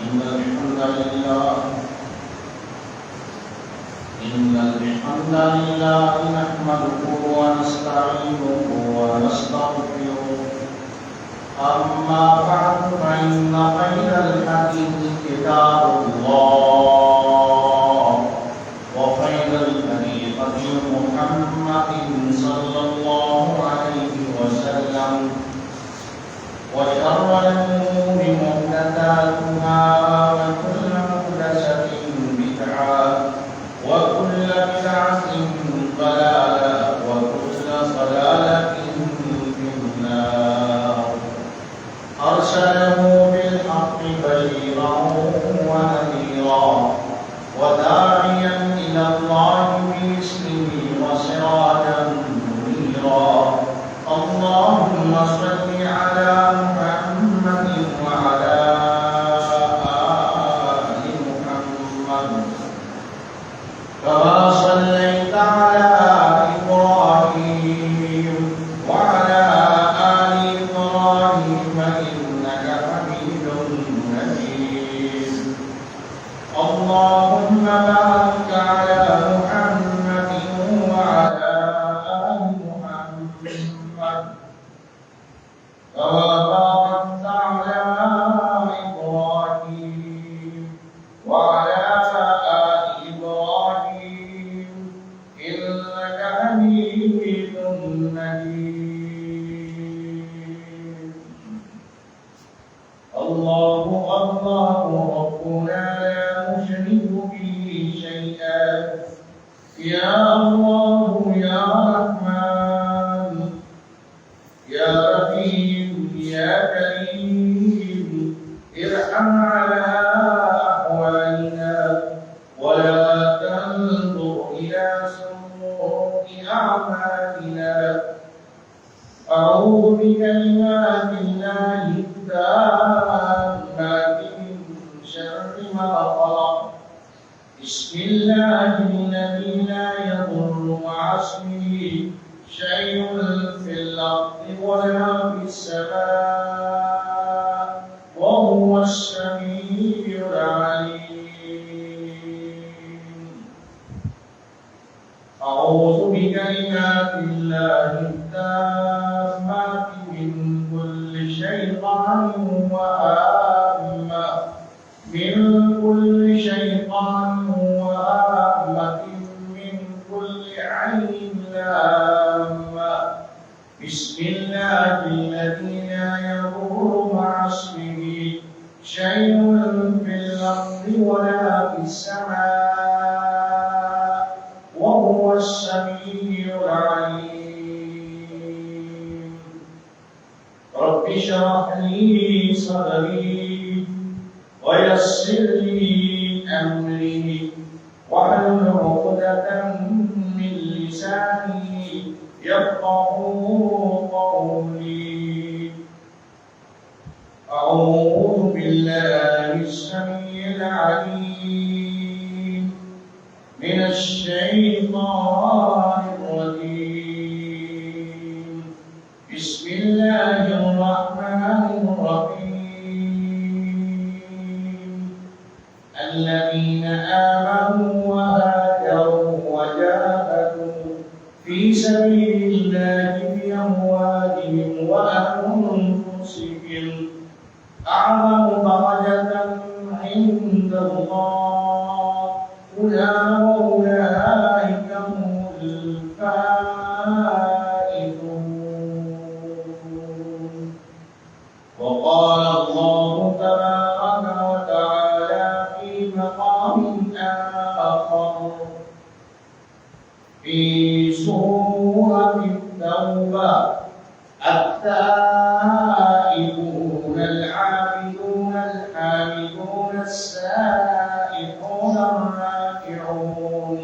إن الحمد لله نحمده ونستعينه ونستغفره. أما بعد فإن خير الحديث كتاب الله وخير الهدي هدي محمد صلى الله عليه وسلم وشر الأمور محدثاتها وكل محدثة بدعة وكل بدعة ضلالة وكل ضلالة في النار. أرسله بالحق بشيرا ونذيرا وداعيا إلى الله بإذنه وسراجا منيرا. اللهم صل على محمد وعلى آل محمد كما صليت على إبراهيم وعلى آل إبراهيم إنك حميد مجيد. اللهم بارك على محمد وعلى آل محمد كما باركت على إبراهيم وعلى آل إبراهيم إنك حميد مجيد. الله الله ربنا لا نشرك به شيئا. يا الله يا رحمن يا رحيم يا كريم ارحم على أحوالنا ولا تنظر إلى سوء أعمالنا. أعوذ بكلمات الله التامات من شر ما خلق. بسم الله الذي لا يضر مع اسمه شيء في الأرض ولا في السماء وهو السميع العليم. أعوذ بكلمات الله التامات من كل شيطان وهامة من كل عين لامة. بسم الله الذي لا يضر مع اسمه شيء في الأرض ولا في السماء وهو السميع العليم. رب اشرح لي صدري ويسر لي أمري واحلل عقدة من لساني يفقهوا قولي. أعوذ بالله السميع العليم من الشيطان الرجيم. بسم الله الرحمن الرحيم. الذين آمنوا وهاجروا وجاهدوا في سبيل الله بأموالهم وأنفسهم أعظم درجة عند الله أولئك هم الفائزون. وقال الله تبارك وتعالى في مقام آخر في سورة التوبة: التائبون العابدون الحامدون السائحون الراكعون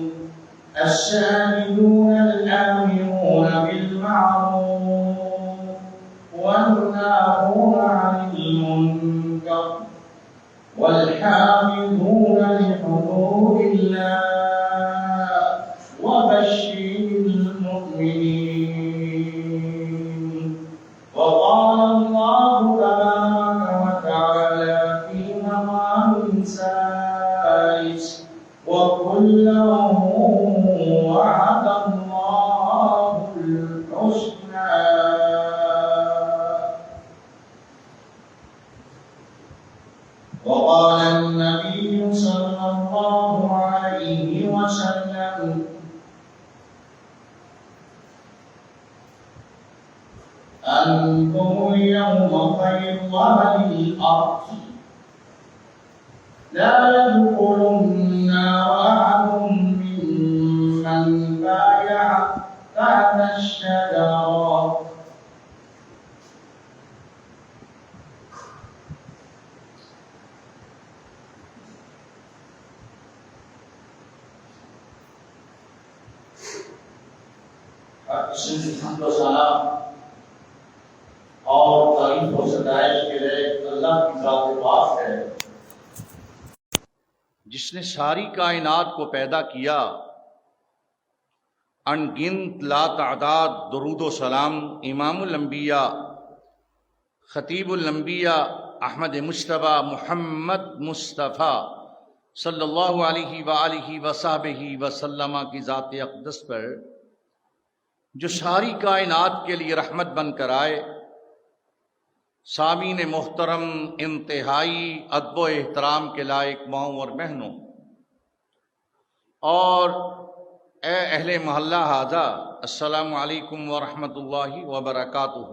الساجدون الآمرون بالمعروف والناهون عن المنكر والحافظون لحدود الله وبشر المؤمنين. وقال الله تبارك وتعالى في مقام سائس وكلا وعد الله الحسنى وقال النبي صلى الله عليه وسلم أنتم اليوم خير أهل الأرض لا يدخل النار أحد ممن بايع تحت الشجرة قسم کی حمد و ثنا اور تعریف و ستائش کے لیے اللہ کی ذات پاک ہے جس نے ساری کائنات کو پیدا کیا، ان گنت لا تعداد درود و سلام امام الانبیاء خطیب الانبیاء احمد مصطفیٰ محمد مصطفیٰ صلی اللہ علیہ وآلہ وصحبہ وسلم کی ذات اقدس پر جو ساری کائنات کے لیے رحمت بن کر آئے۔ سامعین محترم، انتہائی ادب و احترام کے لائق ماؤں اور بہنوں، اور اے اہل محلہ ہذا، السلام علیکم ورحمۃ اللہ وبرکاتہ۔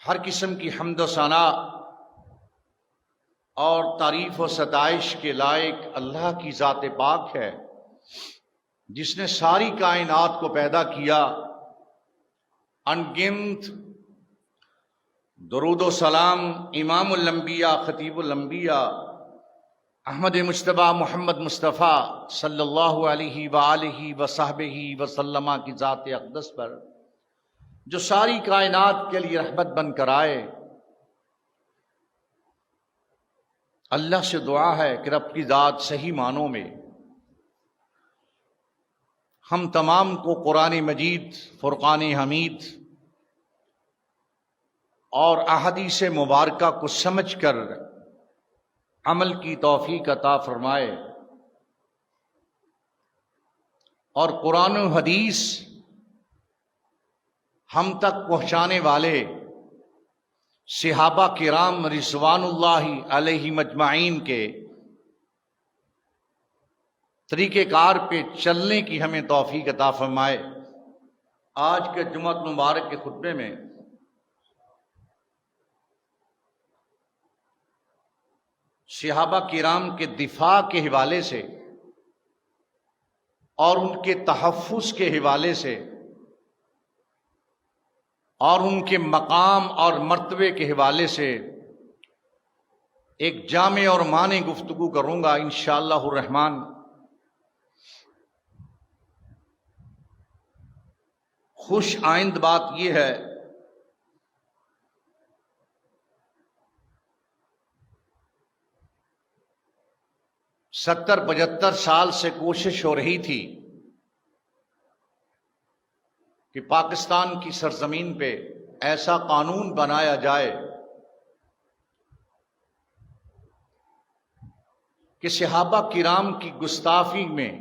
ہر قسم کی حمد و ثنا اور تعریف و ستائش کے لائق اللہ کی ذات پاک ہے جس نے ساری کائنات کو پیدا کیا۔ انگنت درود و سلام امام الانبیاء خطیب الانبیاء احمد مصطفیٰ محمد مصطفیٰ صلی اللہ علیہ وآلہ وصحبہ وسلم کی ذات اقدس پر جو ساری کائنات کے لیے رحمت بن کر آئے۔ اللہ سے دعا ہے کہ رب کی ذات صحیح معنوں میں ہم تمام کو قرآن مجید، فرقان حمید اور احادیث مبارکہ کو سمجھ کر عمل کی توفیق عطا فرمائے، اور قرآن و حدیث ہم تک پہنچانے والے صحابہ کرام رضوان اللہ علیہ مجمعین کے طریقہ کار پہ چلنے کی ہمیں توفیق عطا فرمائے۔ آج کے جمعہ مبارک کے خطبے میں صحابہ کرام کے دفاع کے حوالے سے اور ان کے تحفظ کے حوالے سے اور ان کے مقام اور مرتبے کے حوالے سے ایک جامع اور معنی گفتگو کروں گا انشاءاللہ الرحمن۔ خوش آئند بات یہ ہے ستر 75 سال سے کوشش ہو رہی تھی کہ پاکستان کی سرزمین پہ ایسا قانون بنایا جائے کہ صحابہ کرام کی گستاخی میں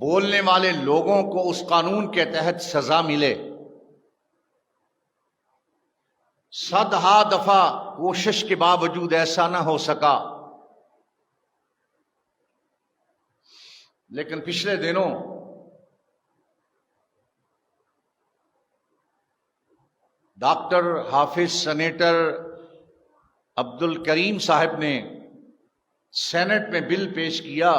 بولنے والے لوگوں کو اس قانون کے تحت سزا ملے۔ 100 دفعہ کوشش کے باوجود ایسا نہ ہو سکا، لیکن پچھلے دنوں ڈاکٹر حافظ سینیٹر عبد الکریم صاحب نے سینٹ میں بل پیش کیا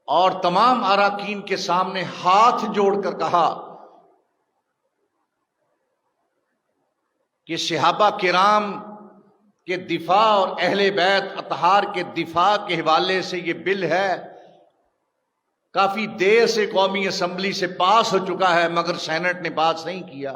اور تمام اراکین کے سامنے ہاتھ جوڑ کر کہا کہ صحابہ کرام کے دفاع اور اہل بیت اطہار کے دفاع کے حوالے سے یہ بل ہے، کافی دیر سے قومی اسمبلی سے پاس ہو چکا ہے مگر سینٹ نے پاس نہیں کیا۔